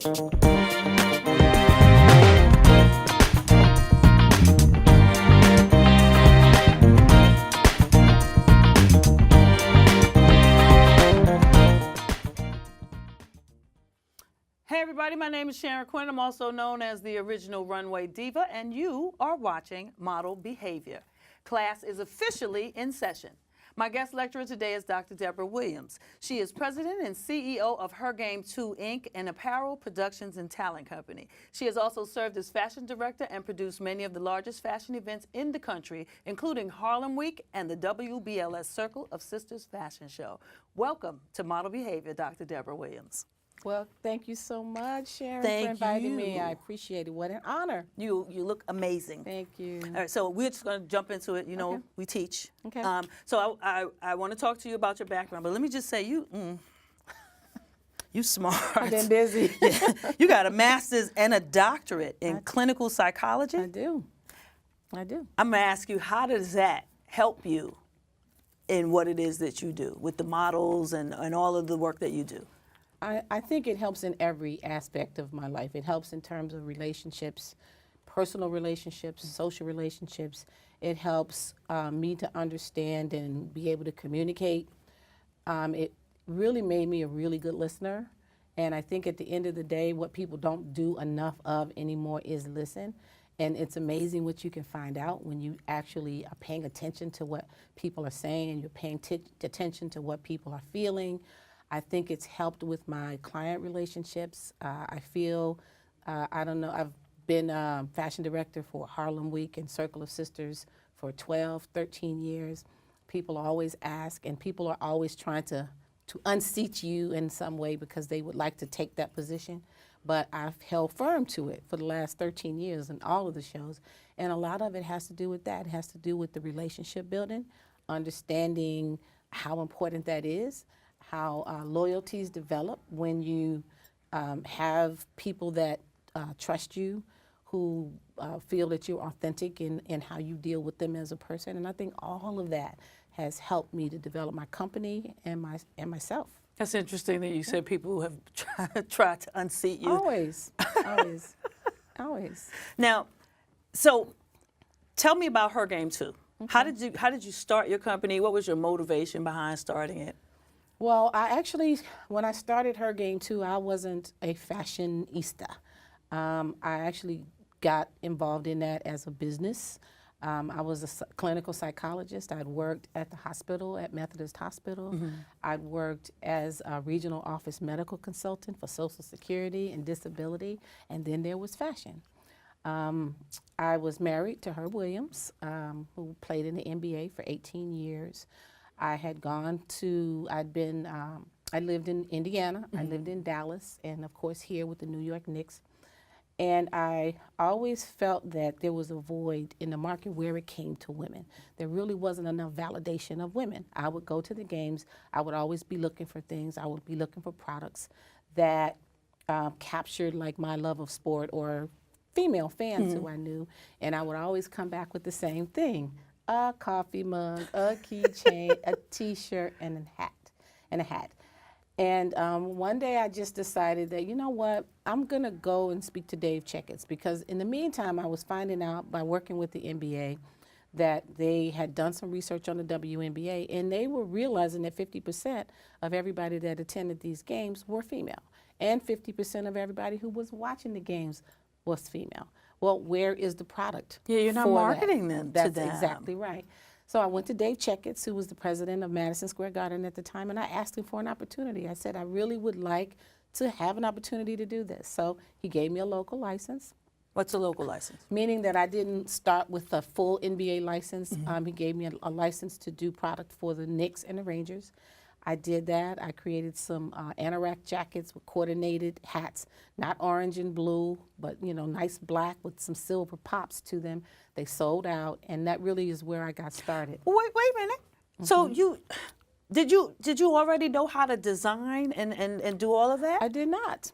Hey everybody, my name is Sharon Quinn. I'm also known as the original Runway Diva, and you are watching Model Behavior. Class is officially in session. My guest lecturer today is Dr. Deborah Williams. She is president and CEO of Her Game 2 Inc., an apparel, productions, and talent company. She has also served as fashion director and produced many of the largest fashion events in the country, including Harlem Week and the WBLS Circle of Sisters Fashion Show. Welcome to Model Behavior, Dr. Deborah Williams. Well, thank you so much, Sharon, Thank for inviting me. you. I appreciate it. What an honor. You look amazing. Thank you. All right, so we're just going to jump into it. You know, Okay. we teach. Okay. So I want to talk to you about your background, but let me just say you smart. I've been busy. Yeah. You got a master's and a doctorate in clinical psychology. I do. I do. I'm going to ask you, how does that help you in what it is that you do with the models and all of the work that you do? I think it helps in every aspect of my life. It helps in terms of relationships, personal relationships, social relationships. It helps me to understand and be able to communicate. It really made me a really good listener. And I think at the end of the day, what people don't do enough of anymore is listen. And it's amazing what you can find out when you actually are paying attention to what people are saying and you're paying attention to what people are feeling. I think it's helped with my client relationships. I feel, I don't know, I've been fashion director for Harlem Week and Circle of Sisters for 12, 13 years. People always ask, and people are always trying to unseat you in some way because they would like to take that position. But I've held firm to it for the last 13 years in all of the shows. And a lot of it has to do with that. It has to do with the relationship building, understanding how important that is, how loyalties develop when you have people that trust you, who feel that you're authentic in how you deal with them as a person. And I think all of that has helped me to develop my company and myself. That's interesting that you said people who have tried to unseat you. Always, always, always. Now, so tell me about Her Game 2. Okay. How did you start your company? What was your motivation behind starting it? Well, when I started Her Game 2, I wasn't a fashionista. I actually got involved in that as a business. I was a clinical psychologist. I'd worked at the hospital, at Methodist Hospital. Mm-hmm. I'd worked as a regional office medical consultant for Social Security and disability, and then there was fashion. I was married to Herb Williams, who played in the NBA for 18 years. I lived in Indiana, I lived in Dallas, and of course here with the New York Knicks. And I always felt that there was a void in the market where it came to women. There really wasn't enough validation of women. I would go to the games, I would always be looking for things, I would be looking for products that captured like my love of sport or female fans who I knew, and I would always come back with the same thing. A coffee mug, a keychain, a T-shirt, and a hat. And one day I just decided that, you know what, I'm gonna go and speak to Dave Checketts, because in the meantime I was finding out by working with the NBA that they had done some research on the WNBA, and they were realizing that 50% of everybody that attended these games were female, and 50% of everybody who was watching the games was female. Well, where is the product? Yeah, you're not marketing them to them. That's exactly right. So I went to Dave Checketts, who was the president of Madison Square Garden at the time, and I asked him for an opportunity. I said, I really would like to have an opportunity to do this. So he gave me a local license. What's a local license? Meaning that I didn't start with a full NBA license. He gave me a license to do product for the Knicks and the Rangers. I did that. I created some anorak jackets with coordinated hats, not orange and blue, but nice black with some silver pops to them. They sold out, and that really is where I got started. Wait a minute. So did you already know how to design and do all of that? I did not,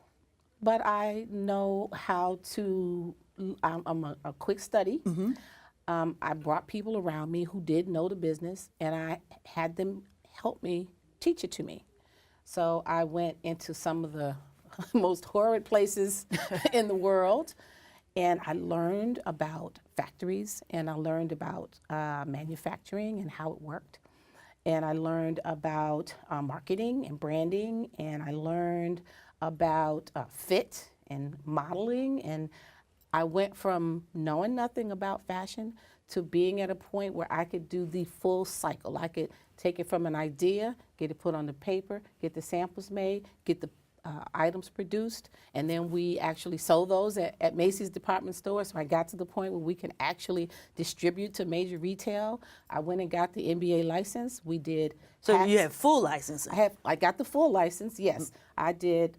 but I know how to. I'm a quick study. I brought people around me who did know the business, and I had them help me teach it to me. So I went into some of the most horrid places in the world. And I learned about factories, and I learned about manufacturing and how it worked. And I learned about marketing and branding, and I learned about fit and modeling. And I went from knowing nothing about fashion to being at a point where I could do the full cycle. I could take it from an idea, get it put on the paper, get the samples made, get the items produced, and then we actually sold those at Macy's department store. So I got to the point where we can actually distribute to major retail. I went and got the MBA license. We did. So hats. you have full licensing? I got the full license, yes. I did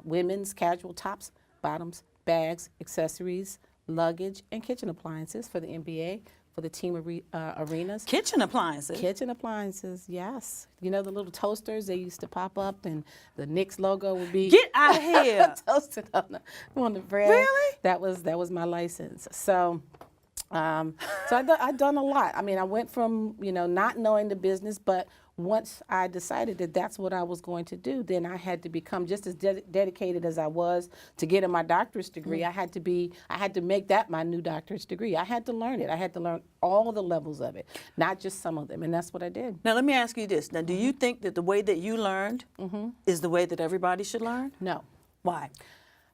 women's casual tops, bottoms, bags, accessories, luggage, and kitchen appliances for the MBA, for the team arenas. Kitchen appliances? Kitchen appliances, yes. You know the little toasters, they used to pop up and the Knicks logo would be Get out of here. toasted on the bread. Really? That was my license. So I've done a lot. I mean, I went from, not knowing the business, but once I decided that that's what I was going to do, then I had to become just as dedicated as I was to getting my doctorate degree. I had to make that my new doctorate degree. I had to learn it. I had to learn all the levels of it, not just some of them, and that's what I did. Now, let me ask you this. Now, do you think that the way that you learned is the way that everybody should learn? No. Why?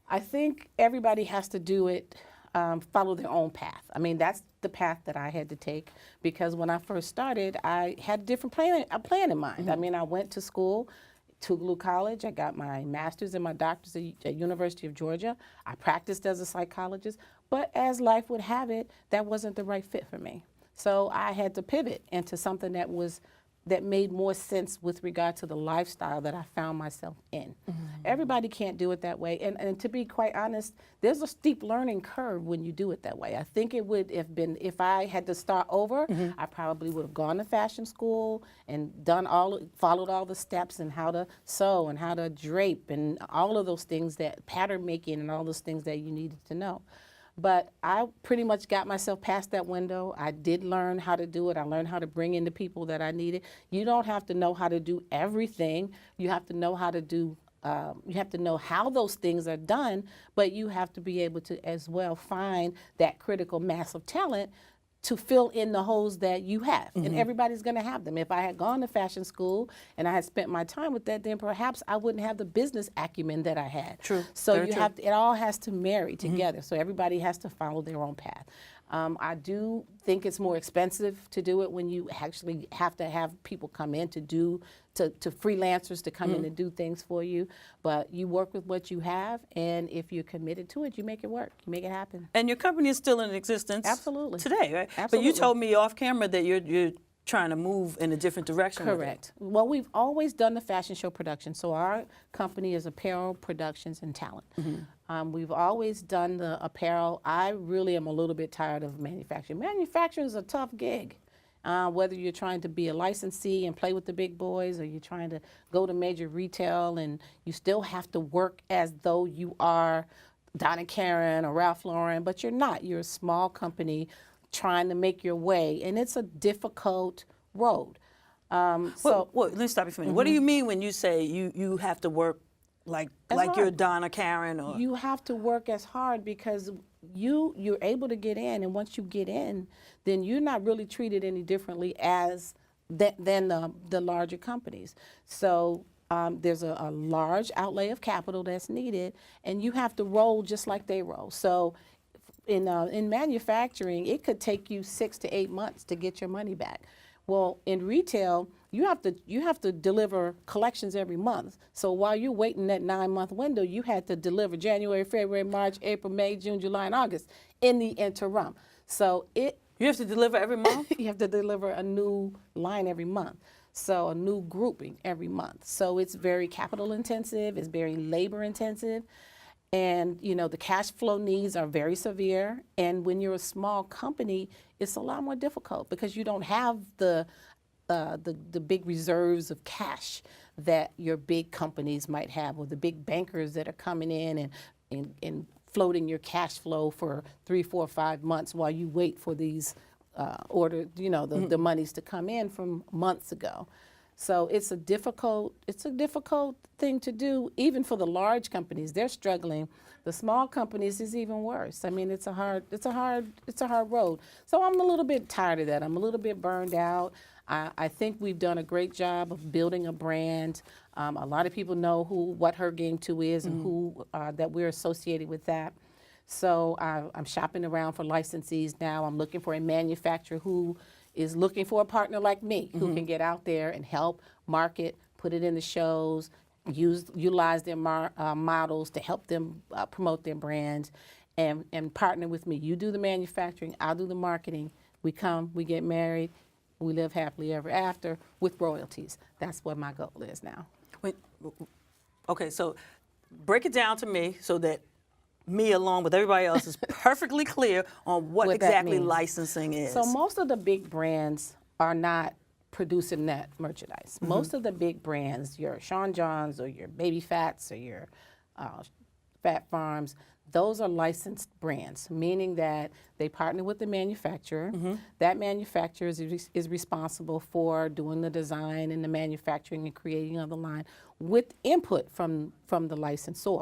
I think everybody has to do it, follow their own path. I mean, that's the path that I had to take, because when I first started, I had a different plan in mind. I mean, I went to school, Tougaloo College. I got my master's and my doctor's at University of Georgia. I practiced as a psychologist, but as life would have it, that wasn't the right fit for me. So I had to pivot into something that made more sense with regard to the lifestyle that I found myself in. Everybody can't do it that way. And to be quite honest, there's a steep learning curve when you do it that way. I think it would have been, if I had to start over, I probably would have gone to fashion school and followed all the steps and how to sew and how to drape and all of those things, that pattern making and all those things that you needed to know. But I pretty much got myself past that window. I did learn how to do it. I learned how to bring in the people that I needed. You don't have to know how to do everything. You have to know how to do, you have to know how those things are done, but you have to be able to as well find that critical mass of talent to fill in the holes that you have. And everybody's gonna have them. If I had gone to fashion school and I had spent my time with that, then perhaps I wouldn't have the business acumen that I had. True. So Very you true. have to, it all has to marry together. So everybody has to follow their own path. I do think it's more expensive to do it when you actually have to have people come in to freelancers to come in and do things for you. But you work with what you have, and if you're committed to it, you make it work. You make it happen. And your company is still in existence Absolutely. today, right? Absolutely. But you told me off camera that you're trying to move in a different direction. with it. Correct. Well, we've always done the fashion show production. So our company is Apparel Productions and Talent. We've always done the apparel. I really am a little bit tired of manufacturing. Manufacturing is a tough gig. Whether you're trying to be a licensee and play with the big boys, or you're trying to go to major retail, and you still have to work as though you are Donna Karan or Ralph Lauren, but you're not. You're a small company trying to make your way, and it's a difficult road. Well, let me stop you for a minute. What do you mean when you say you have to work like you're Donna Karan? Or You have to work as hard because you're able to get in, and once you get in, then you're not really treated any differently than the larger companies. So there's a large outlay of capital that's needed, and you have to roll just like they roll. So in manufacturing, it could take you 6 to 8 months to get your money back. Well, in retail, you have to deliver collections every month. So while you're waiting that 9-month window, you had to deliver January, February, March, April, May, June, July, and August in the interim. So you have to deliver every month? you have to deliver a new line every month. So a new grouping every month. So it's very capital intensive, it's very labor intensive. And the cash flow needs are very severe. And when you're a small company, it's a lot more difficult because you don't have the big reserves of cash that your big companies might have, or the big bankers that are coming in and floating your cash flow for 3, 4, 5 months while you wait for these the monies to come in from months ago. So it's a difficult thing to do, even for the large companies. They're struggling. The small companies is even worse. I mean, it's a hard road. So I'm a little bit tired of that. I'm a little bit burned out. I think we've done a great job of building a brand. A lot of people know what Her Game 2 is and who that we're associated with that. So I'm shopping around for licensees now. I'm looking for a manufacturer who is looking for a partner like me, who can get out there and help market, put it in the shows, utilize their models to help them promote their brands, and partner with me. You do the manufacturing, I'll do the marketing. We come, we get married, we live happily ever after with royalties. That's what my goal is now. Wait, okay, so break it down to me so that me, along with everybody else, is perfectly clear on what exactly licensing is. So most of the big brands are not producing that merchandise. Most of the big brands, your Sean Johns or your Baby Fats or your Fat Farms, those are licensed brands, meaning that they partner with the manufacturer. That manufacturer is responsible for doing the design and the manufacturing and creating of the line with input from the licensor.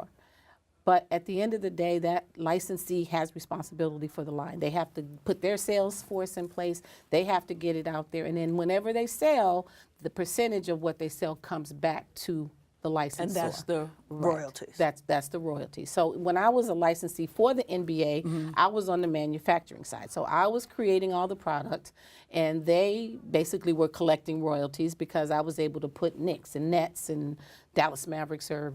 But at the end of the day, that licensee has responsibility for the line. They have to put their sales force in place. They have to get it out there. And then whenever they sell, the percentage of what they sell comes back to the licensor. And that's the royalties. That's the royalty. So when I was a licensee for the NBA, I was on the manufacturing side. So I was creating all the product, and they basically were collecting royalties because I was able to put Knicks and Nets and Dallas Mavericks or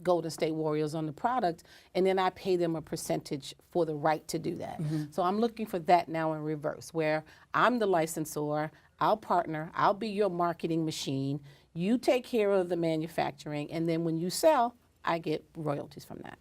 Golden State Warriors on the product, and then I pay them a percentage for the right to do that. So I'm looking for that now in reverse, where I'm the licensor, I'll partner, I'll be your marketing machine, you take care of the manufacturing, and then when you sell, I get royalties from that.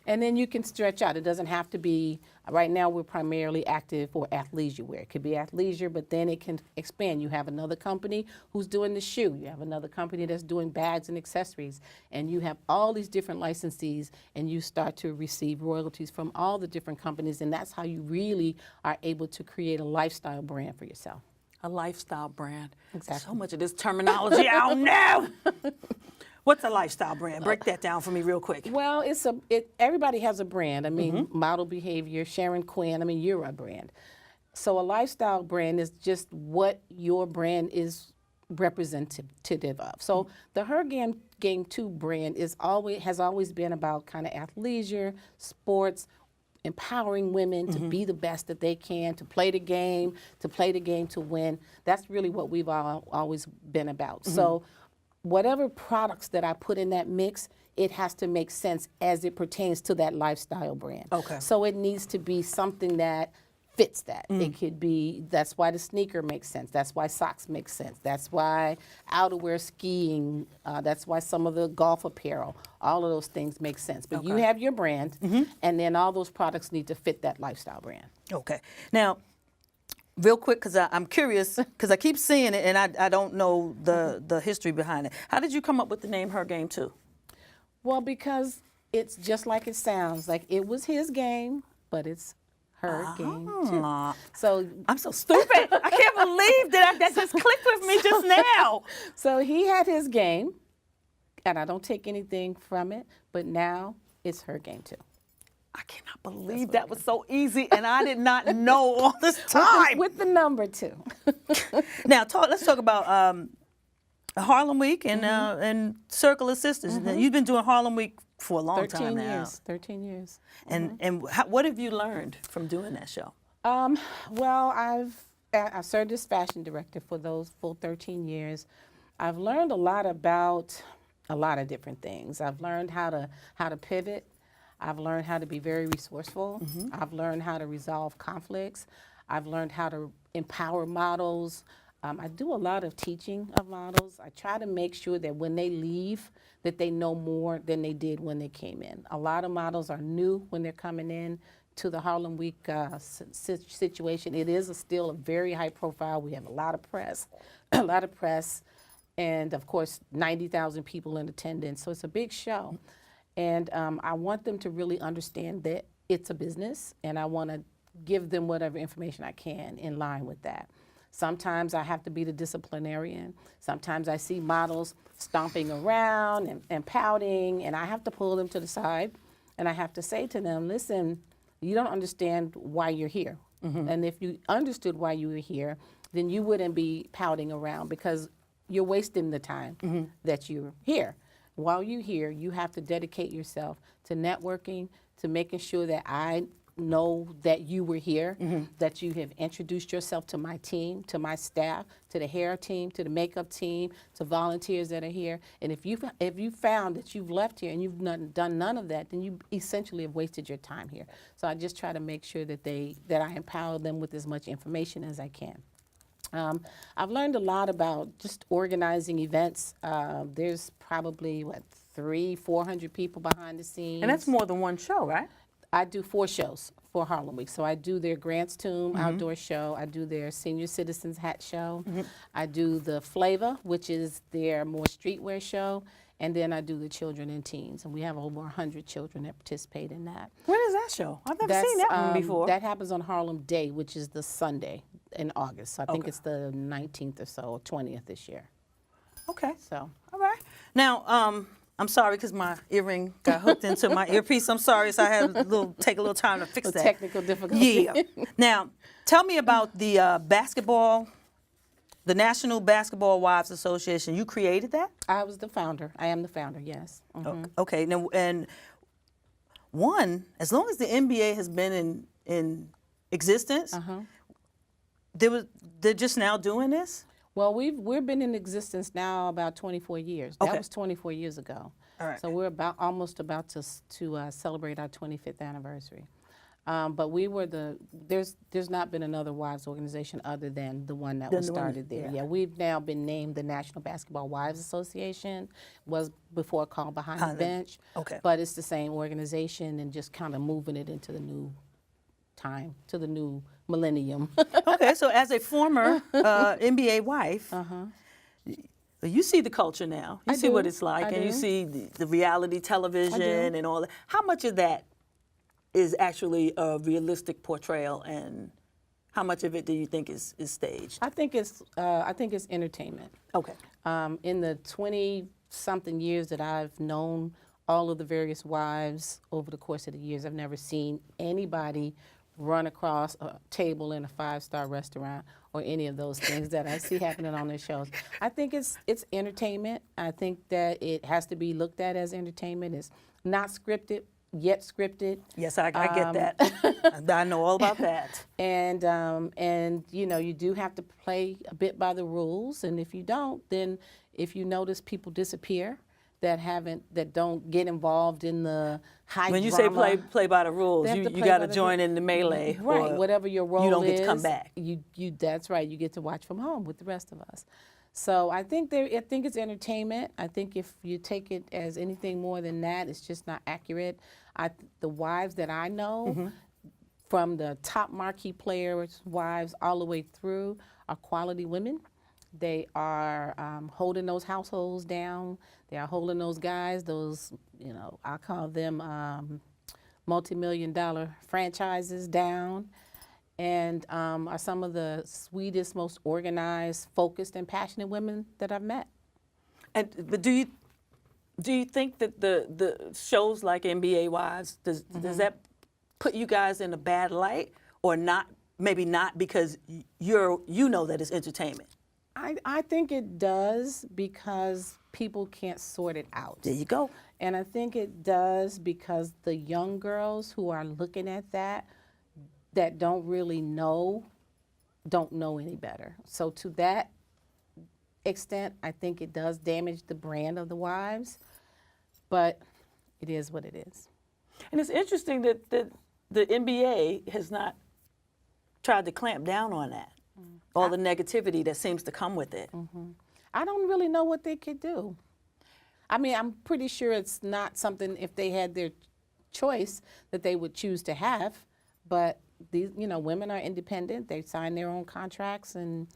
And then you can stretch out. It doesn't have to be, right now we're primarily active for athleisure wear. It could be athleisure, but then it can expand. You have another company who's doing the shoe. You have another company that's doing bags and accessories. And you have all these different licensees, and you start to receive royalties from all the different companies, and that's how you really are able to create a lifestyle brand for yourself. A lifestyle brand. Exactly. So much of this terminology I don't know. What's a lifestyle brand? Break that down for me real quick. Well, everybody has a brand. I mean, Model Behavior, Sharon Quinn, I mean, you're a brand. So a lifestyle brand is just what your brand is representative of. So the Her Game 2 brand has always been about kind of athleisure, sports, empowering women to be the best that they can, to play the game to win. That's really what we've always been about. So whatever products that I put in that mix, it has to make sense as it pertains to that lifestyle brand. Okay. So it needs to be something that fits that. It could be, that's why the sneaker makes sense. That's why socks make sense. That's why outerwear skiing, that's why some of the golf apparel, all of those things make sense. But you have your brand, and then all those products need to fit that lifestyle brand. Okay. Now, real quick, because I'm curious, because I keep seeing it, and I don't know the history behind it. How did you come up with the name Her Game 2? Well, because it's just like it sounds. Like it was his game, but it's her game too. So I'm so stupid. I can't believe that just clicked with me just now. So he had his game, and I don't take anything from it, but now it's her game too. I cannot believe that was so easy, and I did not know all this time. With the number 2. Now, let's talk about Harlem Week and Circle of Sisters. You've been doing Harlem Week for a long time now. 13 years. And what have you learned from doing that show? Well, I served as fashion director for those full 13 years. I've learned a lot about a lot of different things. I've learned how to pivot. I've learned how to be very resourceful. I've learned how to resolve conflicts. I've learned how to empower models. I do a lot of teaching of models. I try to make sure that when they leave, that they know more than they did when they came in. A lot of models are new when they're coming in to the Harlem Week situation. It is still a very high profile. We have a lot of press, and of course, 90,000 people in attendance. So it's a big show. And I want them to really understand that it's a business, and I want to give them whatever information I can in line with that. Sometimes I have to be the disciplinarian. Sometimes I see models stomping around and pouting, and I have to pull them to the side, and I have to say to them, listen, you don't understand why you're here. And if you understood why you were here, then you wouldn't be pouting around, because you're wasting the time that you're here. While you're here, you have to dedicate yourself to networking, to making sure that I know that you were here, that you have introduced yourself to my team, to my staff, to the hair team, to the makeup team, to volunteers that are here. And if you found that you've left here and you've done none of that, then you essentially have wasted your time here. So I just try to make sure that I empower them with as much information as I can. I've learned a lot about just organizing events. There's probably, 300-400 people behind the scenes. And that's more than one show, right? I do 4 shows for Harlem Week. So I do their Grants Tomb outdoor show. I do their Senior Citizens Hat show. I do the Flavor, which is their more streetwear show. And then I do the children and teens. And we have over 100 children that participate in that. When is that show? I've never seen that one before. That happens on Harlem Day, which is the Sunday in August. So I think it's the 19th or so, or 20th this year. Okay. So. All right. Now, I'm sorry because my earring got hooked into my earpiece. I'm sorry, so I had to take a little time to fix that. Technical difficulty. Yeah. Now, tell me about the the National Basketball Wives Association. You created that? I was the founder. I am the founder, yes. Okay. Now, and as long as the NBA has been in existence, they're just now doing this? Well, we've been in existence now about 24 years. That was 24 years ago. All right. So we're almost about to celebrate our 25th anniversary. But we were there's not been another wives organization other than the one that was started there. Yeah, we've now been named the National Basketball Wives Association. Was before called Behind the Bench. Okay. But it's the same organization, and just kind of moving it into the new time, to the new millennium. Okay, so as a former NBA wife, you see the culture now. You see what it's like, and you see the reality television and all that. How much of that is actually a realistic portrayal, and how much of it do you think is staged? I think it's entertainment. Okay. In the 20-something years that I've known all of the various wives over the course of the years, I've never seen anybody run across a table in a 5-star restaurant or any of those things that I see happening on their shows. I think it's entertainment. I think that it has to be looked at as entertainment. It's not scripted, yet scripted. Yes, I get that. I know all about that. And you do have to play a bit by the rules. And if you don't, then if you notice people disappear that don't get involved in the high When you drama, say play by the rules, you got to join in the melee. Right, whatever your role is. You don't get to come back. That's right. You get to watch from home with the rest of us. So I think it's entertainment. I think if you take it as anything more than that, it's just not accurate. The wives that I know, from the top marquee players' wives all the way through, are quality women. They are holding those households down. They are holding those guys, I call them multi-million-dollar franchises down, and are some of the sweetest, most organized, focused, and passionate women that I've met. But do you think that the shows like NBA Wives, does that put you guys in a bad light, or not? Maybe not, because you know that it's entertainment. I think it does, because people can't sort it out. There you go. And I think it does because the young girls who are looking at that don't really don't know any better. So to that extent, I think it does damage the brand of the wives, but it is what it is. And it's interesting that the NBA has not tried to clamp down on that. All the negativity that seems to come with it. I don't really know what they could do. I mean, I'm pretty sure it's not something, if they had their choice, that they would choose to have. But these, women are independent. They sign their own contracts, and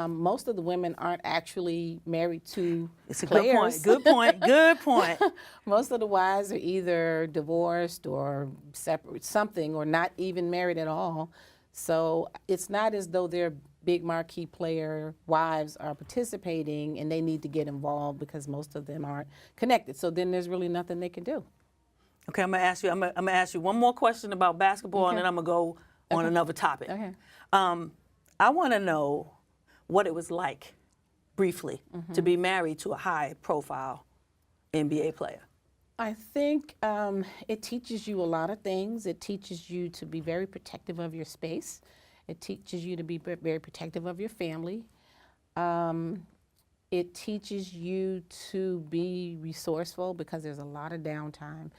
most of the women aren't actually married to players. Good point. Good point. Most of the wives are either divorced or separate, something, or not even married at all. So it's not as though they're big marquee player wives are participating and they need to get involved because most of them aren't connected. So then there's really nothing they can do. Okay, I'm gonna ask you one more question about basketball, and then I'm gonna go on another topic. Okay. I want to know what it was like, briefly, to be married to a high-profile NBA player. I think it teaches you a lot of things. It teaches you to be very protective of your space. It teaches you to be very protective of your family. It teaches you to be resourceful because there's a lot of downtime.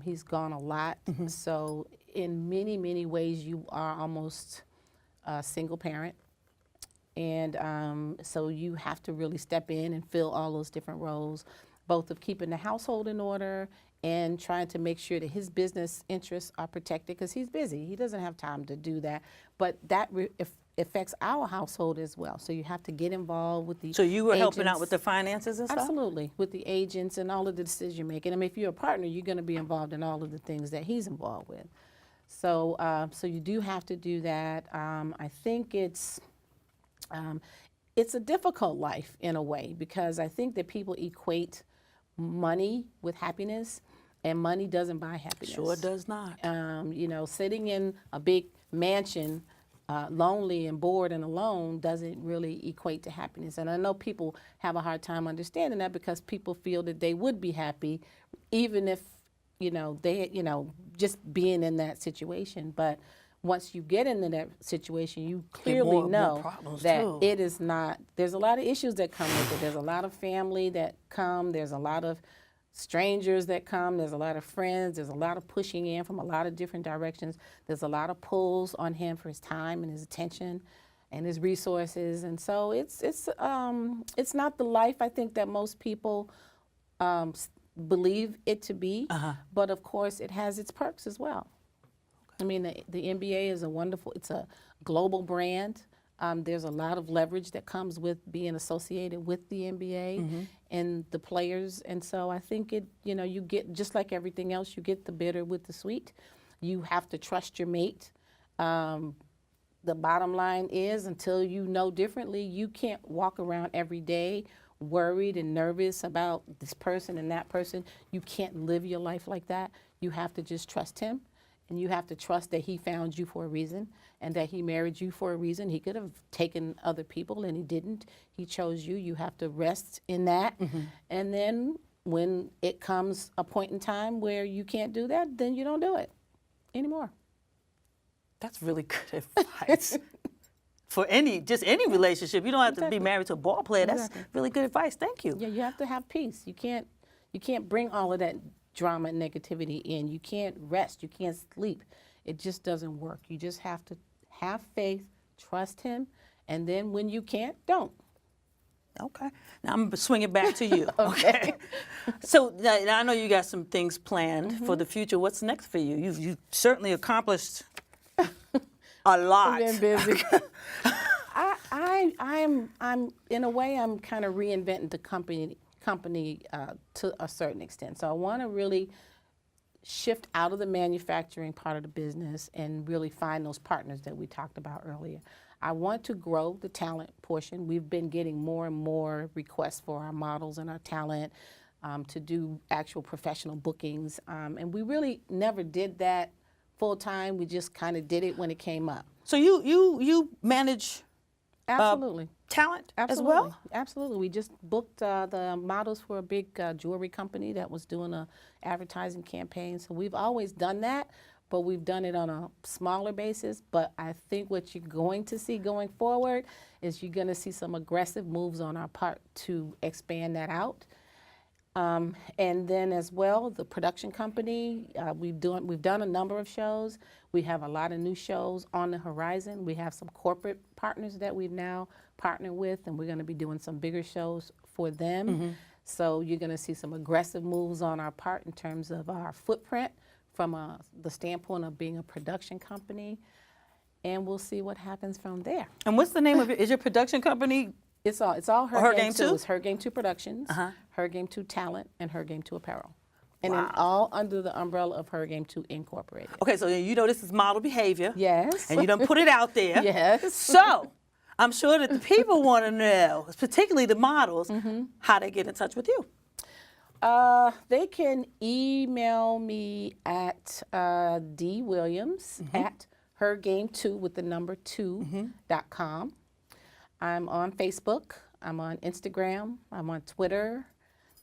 He's gone a lot. So in many, many ways, you are almost a single parent. And so you have to really step in and fill all those different roles, both of keeping the household in order and trying to make sure that his business interests are protected because he's busy. He doesn't have time to do that. But that affects our household as well. So you have to get involved with the So you were agents. helping out with the finances and stuff? Absolutely, with the agents and all of the decision making. I mean, if you're a partner, you're going to be involved in all of the things that he's involved with. So, so you do have to do that. I think it's a difficult life in a way because I think that people equate money with happiness, and money doesn't buy happiness. Sure does not. You know, sitting in a big mansion, lonely and bored and alone doesn't really equate to happiness. And I know people have a hard time understanding that because people feel that they would be happy even if, you know, they, you know, just being in that situation. But once you get into that situation, you clearly know that it is not, there's a lot of issues that come with it. There's a lot of family that come, there's a lot of strangers that come, there's a lot of friends, there's a lot of pushing in from a lot of different directions. There's a lot of pulls on him for his time and his attention and his resources. And so it's not the life I think that most people believe it to be, but of course it has its perks as well. I mean, the NBA is it's a global brand. There's a lot of leverage that comes with being associated with the NBA and the players. And so I think you get, just like everything else, you get the bitter with the sweet. You have to trust your mate. The bottom line is, until you know differently, you can't walk around every day worried and nervous about this person and that person. You can't live your life like that. You have to just trust him. And you have to trust that he found you for a reason and that he married you for a reason. He could have taken other people and he didn't. He chose you. You have to rest in that. And then when it comes a point in time where you can't do that, then you don't do it anymore. That's really good advice. For any relationship. You don't have to be married to a ball player. That's really good advice. Thank you. Yeah, you have to have peace. You can't bring all of that drama and negativity in. You can't rest. You can't sleep. It just doesn't work. You just have to have faith, trust him, and then when you can't, don't. Okay. Now I'm going to swing it back to you. Okay. So now I know you got some things planned for the future. What's next for you? You've certainly accomplished a lot. I've been busy. I'm in a way, I'm kind of reinventing the company to a certain extent. So I want to really shift out of the manufacturing part of the business and really find those partners that we talked about earlier. I want to grow the talent portion. We've been getting more and more requests for our models and our talent to do actual professional bookings. And we really never did that full time. We just kind of did it when it came up. So you manage Absolutely. Talent Absolutely. as well? Absolutely. We just booked the models for a big jewelry company that was doing a advertising campaign. So we've always done that, but we've done it on a smaller basis. But I think what you're going to see going forward is you're going to see some aggressive moves on our part to expand that out. And then as well, the production company, we've done a number of shows. We have a lot of new shows on the horizon. We have some corporate partners that we've now partnered with, and we're going to be doing some bigger shows for them. So you're going to see some aggressive moves on our part in terms of our footprint from the standpoint of being a production company. And we'll see what happens from there. And what's the name of it? Is your production company? It's all Her Game 2? It's Her Game 2 Productions, Her Game 2 Talent, and Her Game 2 Apparel. And then all under the umbrella of Her Game 2 Incorporated. Okay, so you know this is model behavior. Yes. And you done put it out there. Yes. So I'm sure that the people want to know, particularly the models, how they get in touch with you. They can email me at dwilliams at hergame2 with the number 2.com. I'm on Facebook. I'm on Instagram. I'm on Twitter.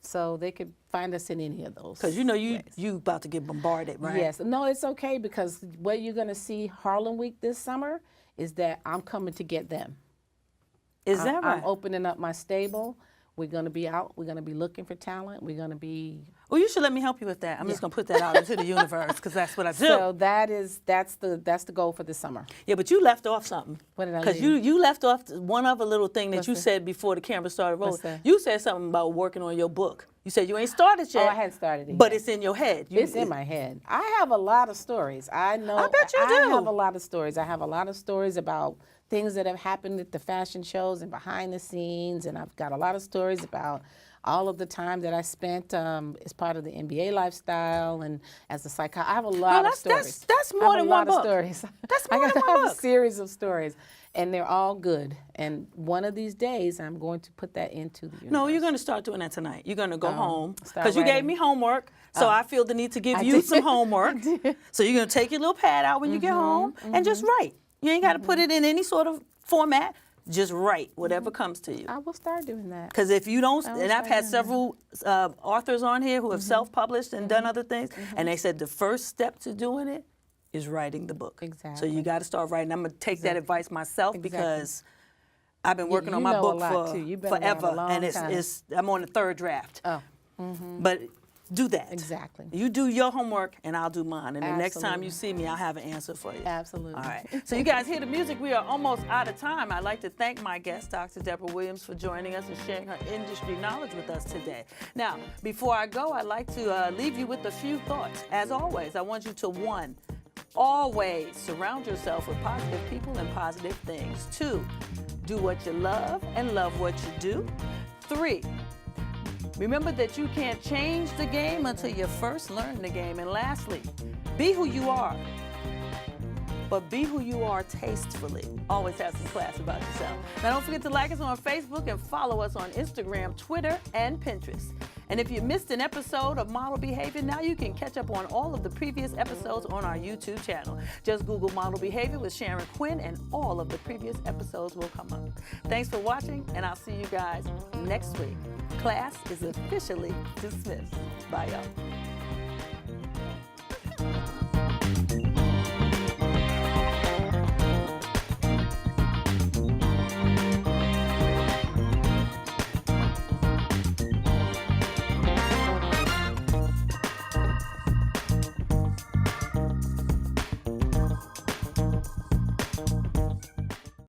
So they could find us in any of those. Because you know you ways. about to get bombarded, right? Yes. No, it's okay, because what you're going to see Harlem Week this summer is that I'm coming to get them. Is that right? I'm opening up my stable. We're going to be out. We're going to be looking for talent. We're going to be... Well, you should let me help you with that. I'm just going to put that out into the universe, because that's what I do. So that's the goal for the summer. Yeah, but you left off something. What did I Because leave? you left off one other little thing that What's you that? said before the camera started rolling. What's that? You said something about working on your book. You said you ain't started yet. Oh, I hadn't started it But yet. it's in your head. It's in my head. I have a lot of stories. I know. I bet you I do. have a lot of stories. I have a lot of stories about things that have happened at the fashion shows and behind the scenes, and I've got a lot of stories about all of the time that I spent as part of the MBA lifestyle and as a psychologist. I have a lot of stories. That's I more have than a one lot book. of stories. That's I more than got one a book. series of stories, and they're all good. And one of these days, I'm going to put that into the universe. No, you're going to start doing that tonight. You're going to go home. start Because you gave writing. me homework, so I feel the need to give you did. some homework. So you're going to take your little pad out when you get home and just write. You ain't got to put it in any sort of format. Just write whatever comes to you. I will start doing that. Because if you don't, will and I've start had doing several authors on here who have self-published and done other things, and they said the first step to doing it is writing the book. So Exactly. you got to start writing. I'm going to take that advice myself because I've been working you on my know a book lot, for too. You've been around a forever, long and time. I'm on the third draft. Oh. But do that. Exactly. You do your homework, and I'll do mine. And the next time Absolutely. you see me, I'll have an answer for you. Absolutely. All right. So you guys hear the music. We are almost out of time. I'd like to thank my guest, Dr. Deborah Williams, for joining us and sharing her industry knowledge with us today. Now, before I go, I'd like to leave you with a few thoughts. As always, I want you to, 1, always surround yourself with positive people and positive things. 2, do what you love and love what you do. 3, remember that you can't change the game until you first learn the game. And lastly, be who you are, but be who you are tastefully. Always have some class about yourself. Now don't forget to like us on Facebook and follow us on Instagram, Twitter, and Pinterest. And if you missed an episode of Model Behavior, now you can catch up on all of the previous episodes on our YouTube channel. Just Google Model Behavior with Sharon Quinn and all of the previous episodes will come up. Thanks for watching, and I'll see you guys next week. Class is officially dismissed. Bye, y'all.